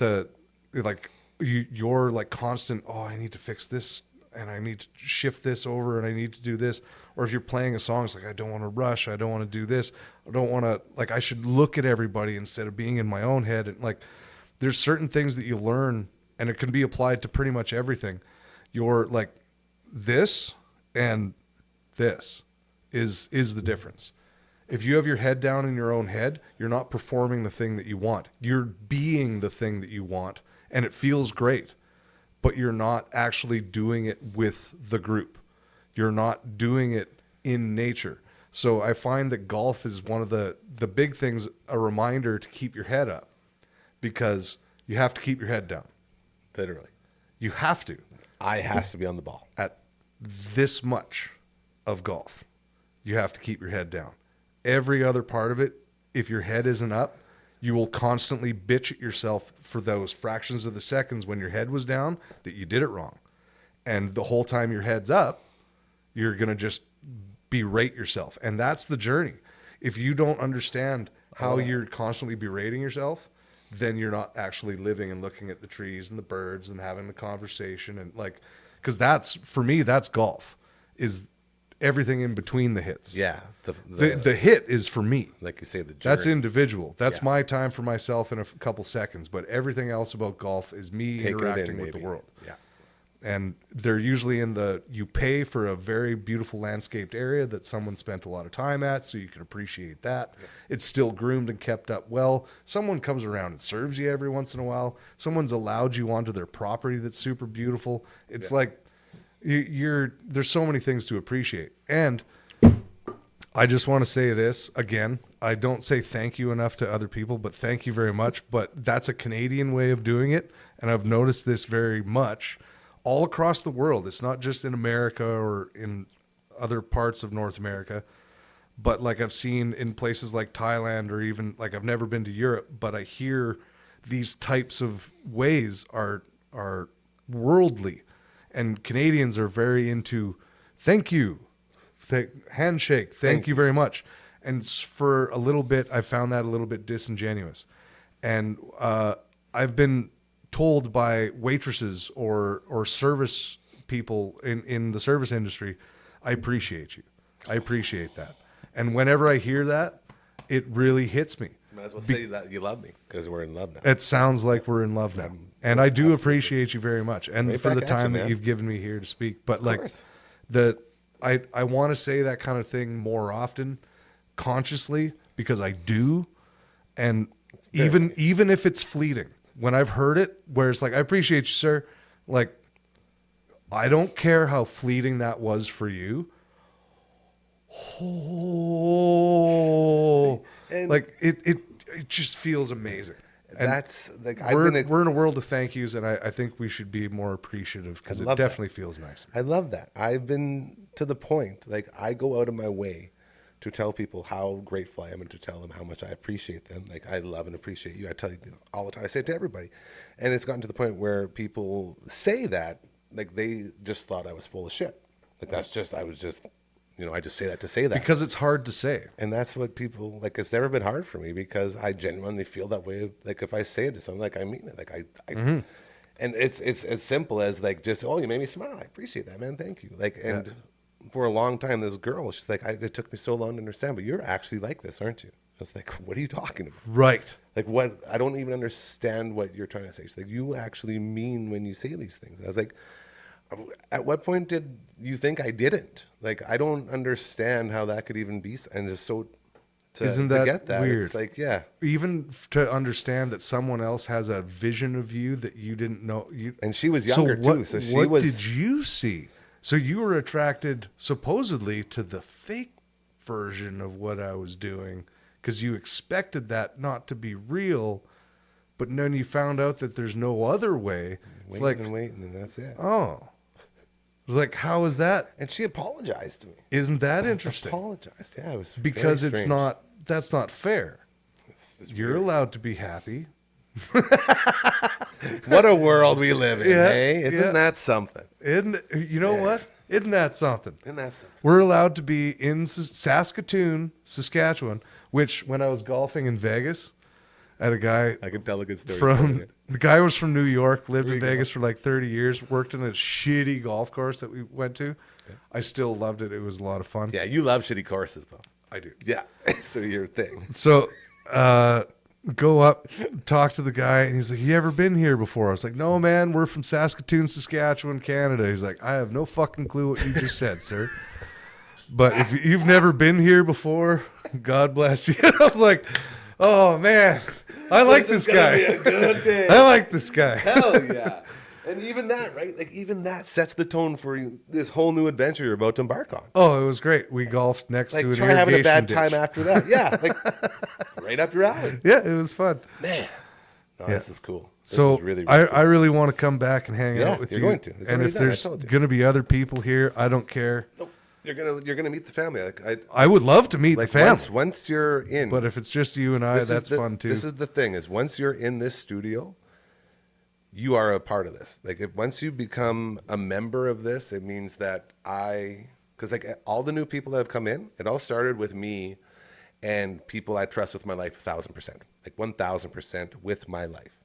you're like constant, oh, I need to fix this and I need to shift this over and I need to do this. Or if you're playing a song, it's like, I don't want to rush. I don't want to do this. I don't want to, like, I should look at everybody instead of being in my own head. And like, there's certain things that you learn, and it can be applied to pretty much everything. You're like, this and this is the difference. If you have your head down in your own head, you're not performing the thing that you want. You're being the thing that you want, and it feels great, but you're not actually doing it with the group. You're not doing it in nature. So I find that golf is one of the big things, a reminder to keep your head up, because you have to keep your head down. Literally. You have to. Eye has to be on the ball. At this much of golf, you have to keep your head down. Every other part of it, if your head isn't up, you will constantly bitch at yourself for those fractions of the seconds when your head was down that you did it wrong. And the whole time your head's up, you're going to just berate yourself. And that's the journey. If you don't understand how you're constantly berating yourself, then you're not actually living and looking at the trees and the birds and having the conversation. And like, because that's, for me, that's golf, is everything in between the hits. Yeah. The hit is for me. Like you say, the journey. That's individual. That's my time for myself in a couple seconds. But everything else about golf is me interacting with the world. Yeah. And they're usually you pay for a very beautiful landscaped area that someone spent a lot of time at, so you can appreciate that. Yeah. It's still groomed and kept up well. Someone comes around and serves you every once in a while. Someone's allowed you onto their property that's super beautiful. It's like there's so many things to appreciate. And I just want to say this again. I don't say thank you enough to other people, but thank you very much. But that's a Canadian way of doing it, and I've noticed this very much all across the world. It's not just in America or in other parts of North America, but like I've seen in places like Thailand, or even like, I've never been to Europe, but I hear these types of ways are worldly, and Canadians are very into thank you, handshake, thank you very much. And for a little bit, I found that a little bit disingenuous. And I've been told by waitresses or service people in the service industry, I appreciate you. I appreciate that. And whenever I hear that, it really hits me. Might as well say that you love me, because we're in love now. It sounds like we're in love now. And I do appreciate you very much. And Right for the back at you, time that man. you've given me here to speak. But Of like course. I want to say that kind of thing more often, consciously, because I do. And even if it's fleeting, when I've heard it, where it's like, I appreciate you, sir. Like, I don't care how fleeting that was for you. Oh, And like it just feels amazing. And that's like, we're in a world of thank yous, and I think we should be more appreciative, because it love that. definitely feels nice. I love that. I've been to the point, like, I go out of my way to tell people how grateful I am and to tell them how much I appreciate them. Like, I love and appreciate you. I tell you all the time. I say it to everybody. And it's gotten to the point where people say that, like, they just thought I was full of shit. Like, I just say that to say that. Because it's hard to say. And that's what people, like, it's never been hard for me, because I genuinely feel that way. Like, if I say it to someone, like, I mean it. Like, and it's as simple as, like, just, oh, you made me smile. I appreciate that, man. Thank you. Like, and for a long time, this girl, she's like, it took me so long to understand, but you're actually like this, aren't you? I was like, what are you talking about? Right. Like, what? I don't even understand what you're trying to say. She's like, you actually mean when you say these things. I was like, at what point did you think I didn't? Like, I don't understand how that could even be. And just so Isn't to that get that, weird? it's like, yeah. Even to understand that someone else has a vision of you that you didn't know. And she was younger too, so she what was. did you see? So you were attracted supposedly to the fake version of what I was doing because you expected that not to be real, but then you found out that there's no other way. It's waiting and that's it. Oh. It was like, how is that? And she apologized to me. Isn't that interesting? Apologized, yeah. It was Because very it's strange. not, that's not fair. It's You're weird. allowed to be happy. What a world we live in, Yeah, hey? Isn't that something? You know what? Isn't that something? Isn't that something? We're allowed to be in Saskatoon, Saskatchewan, which when I was golfing in Vegas, I had a guy I can tell a good story. the guy was from New York, lived in Vegas for like 30 years, worked in a shitty golf course that we went to. Okay. I still loved it. It was a lot of fun. Yeah, you love shitty courses, though. I do. Yeah, so your thing. So, go up, talk to the guy, and he's like, "You ever been here before?" I was like, "No, man, we're from Saskatoon, Saskatchewan, Canada." He's like, "I have no fucking clue what you just said, sir. But if you've never been here before, God bless you." I was like, "Oh man, I like this guy. Be a good day. I like this guy." Hell yeah. And even that, right? Like, even that sets the tone for this whole new adventure you're about to embark on. Oh, it was great. We golfed next Like, to an try having a irrigation bad ditch. time after that. Yeah, like, right up your alley. Yeah, it was fun. Man. No, Yeah. this is cool. This So is really, really cool. I really want to come back and hang Yeah, out with you're you. going to. It's And already if done, I there's told you. going to be other people here, I don't care. Nope. You're gonna meet the family. Like, I would love to meet like the family. once you're in, But if it's just you and I, this is that's the- fun too. This is the thing: is once you're in this studio, you are a part of this. Like, once you become a member of this, it means that because like all the new people that have come in, it all started with me and people I trust with my life 1,000%, like 1,000% with my life.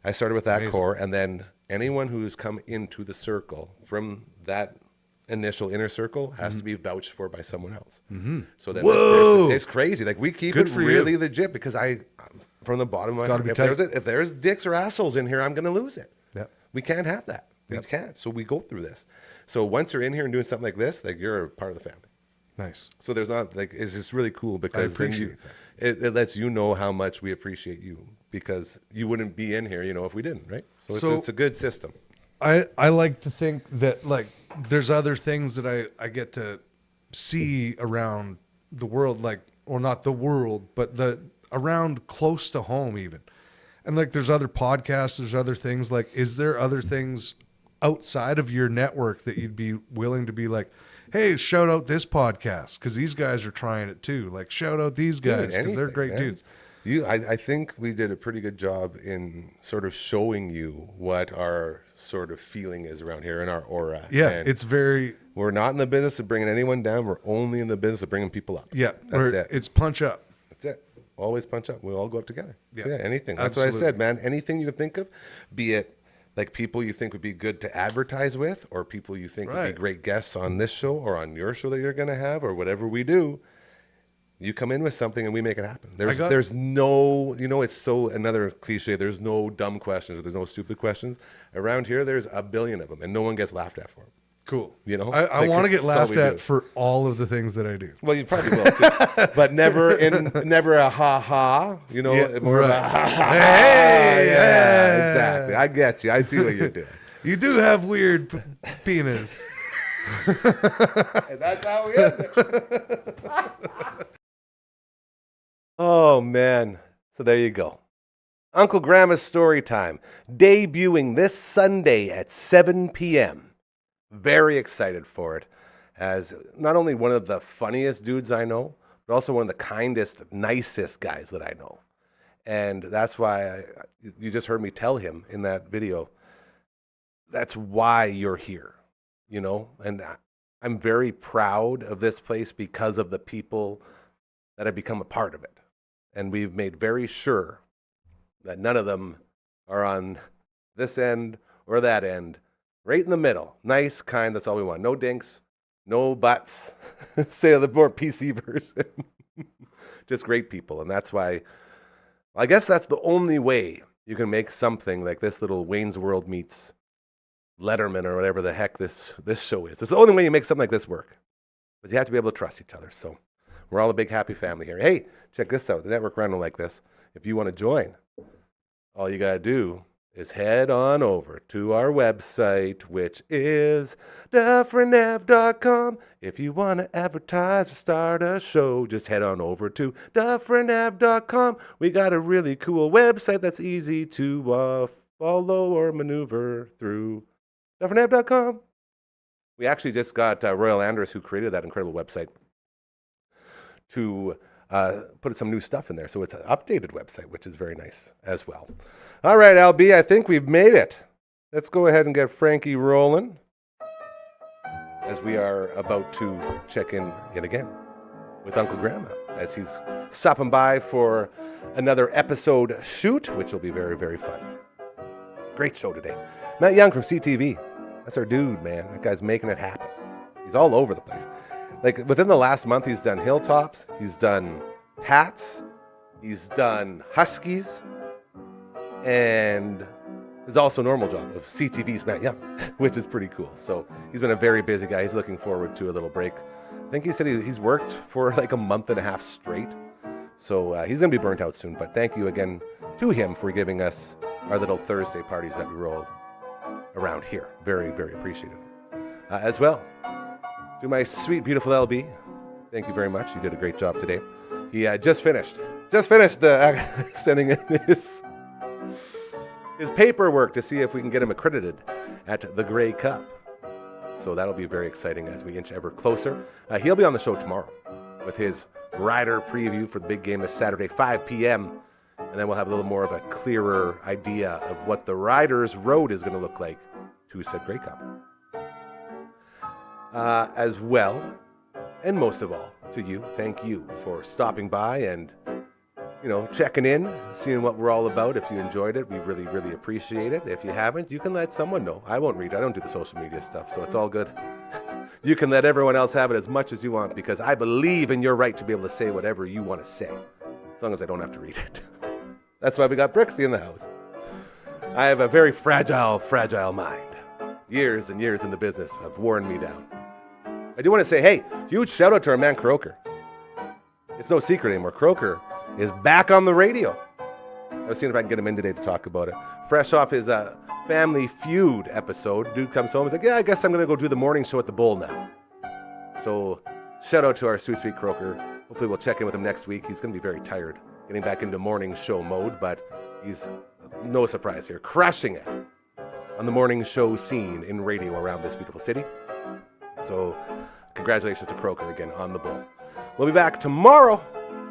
I started with that Amazing. core, and then anyone who's come into the circle from that initial inner circle has to be vouched for by someone else. Mm-hmm. So that this person, it's crazy. Like, we keep Good it for you. really legit because from the bottom of my gotta heart, be tight. if there's dicks or assholes in here, I'm going to lose it. Yep. We can't have that. We can't. So we go through this. So once you're in here and doing something like this, like, you're a part of the family. Nice. So there's not, like, it's just really cool because then appreciate it lets you know how much we appreciate you, because you wouldn't be in here, if we didn't, right? So it's a good system. I like to think that, like, there's other things that I get to see around the world, like, or not the world, but around close to home even. And like, there's other podcasts, there's other things. Like, is there other things outside of your network that you'd be willing to be like, hey, shout out this podcast because these guys are trying it too. Like, shout out these guys because they're Anything, great man. dudes. I think we did a pretty good job in sort of showing you what our sort of feeling is around here and our aura. Yeah, And it's very, we're not in the business of bringing anyone down. We're only in the business of bringing people up. yeah, That's it. it's punch up. That's it. Always punch up. We all go up together. So Yeah. anything. That's what I Absolutely. said, man. Anything you can think of, be it like people you think would be good to advertise with, or people you think would Right. be great guests on this show or on your show that you're going to have, or whatever we do. You come in with something and we make it happen. There's no, it's so another cliche. There's no dumb questions. There's no stupid questions. Around here, there's a billion of them, and no one gets laughed at for them. Cool. I I want to get that's all laughed we at do. for all of the things that I do. Well, you probably will too, but never a ha ha. Yeah, More of a right. ha ha. Hey, yeah, exactly. I get you. I see what you're doing. You do have weird penis. And that's how we end it. Oh man! So there you go. Uncle Grandma's Story Time, debuting this Sunday at 7 p.m. Very excited for it, as not only one of the funniest dudes I know, but also one of the kindest, nicest guys that I know. And that's why you just heard me tell him in that video, that's why you're here, And I'm very proud of this place because of the people that have become a part of it. And we've made very sure that none of them are on this end or that end, right in the middle. Nice, kind, that's all we want. No dinks, No buts. Say the more PC version. Just great people. And that's why, I guess that's the only way you can make something like this little Wayne's World meets Letterman or whatever the heck this show is. It's the only way you make something like this work. Because you have to be able to trust each other. So we're all a big happy family here. Hey, check this out. The network running like this. If you want to join, all you got to do is head on over to our website, which is DufferinAve.com. If you want to advertise or start a show, just head on over to DufferinAve.com. We got a really cool website that's easy to follow or maneuver through. DufferinAve.com. We actually just got Royal Andrus, who created that incredible website, to put some new stuff in there. So it's an updated website, which is very nice as well. All right, LB, I think we've made it. Let's go ahead and get Frankie rolling as we are about to check in yet again with Uncle Grandma as he's stopping by for another episode shoot, which will be very, very fun. Great show today. Matt Young from CTV. That's our dude, man. That guy's making it happen. He's all over the place. Like, within the last month, he's done Hilltops, he's done Hats, he's done Huskies, and his also normal job of CTV's Matt Young, which is pretty cool. So he's been a very busy guy. He's looking forward to a little break. I think he said he's worked for like a month and a half straight. So he's going to be burnt out soon. But thank you again to him for giving us our little Thursday parties that we roll around here. Very, very appreciated. As well, to my sweet, beautiful LB, thank you very much. You did a great job today. He just finished sending in his paperwork to see if we can get him accredited at the Grey Cup. So that'll be very exciting as we inch ever closer. He'll be on the show tomorrow with his rider preview for the big game this Saturday, 5 p.m. And then we'll have a little more of a clearer idea of what the Riders' Road is going to look like to said Grey Cup. As well, and most of all, to you, thank you for stopping by and, checking in, seeing what we're all about. If you enjoyed it, we really, really appreciate it. If you haven't, you can let someone know. I won't read. I don't do the social media stuff, so it's all good. You can let everyone else have it as much as you want because I believe in your right to be able to say whatever you want to say, as long as I don't have to read it. That's why we got Brixie in the house. I have a very fragile, fragile mind. Years and years in the business have worn me down. I do want to say, hey, huge shout out to our man Croker. It's no secret anymore. Croker is back on the radio. I was seeing if I can get him in today to talk about it. Fresh off his Family Feud episode, dude comes home and is like, yeah, I guess I'm going to go do the morning show at the Bull now. So shout out to our sweet, sweet Croker. Hopefully we'll check in with him next week. He's going to be very tired getting back into morning show mode, but he's no surprise here, crushing it on the morning show scene in radio around this beautiful city. So congratulations to Croker again on the Bull. We'll be back tomorrow,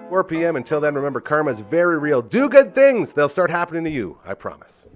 4 p.m. Until then, remember, karma's very real. Do good things. They'll start happening to you. I promise.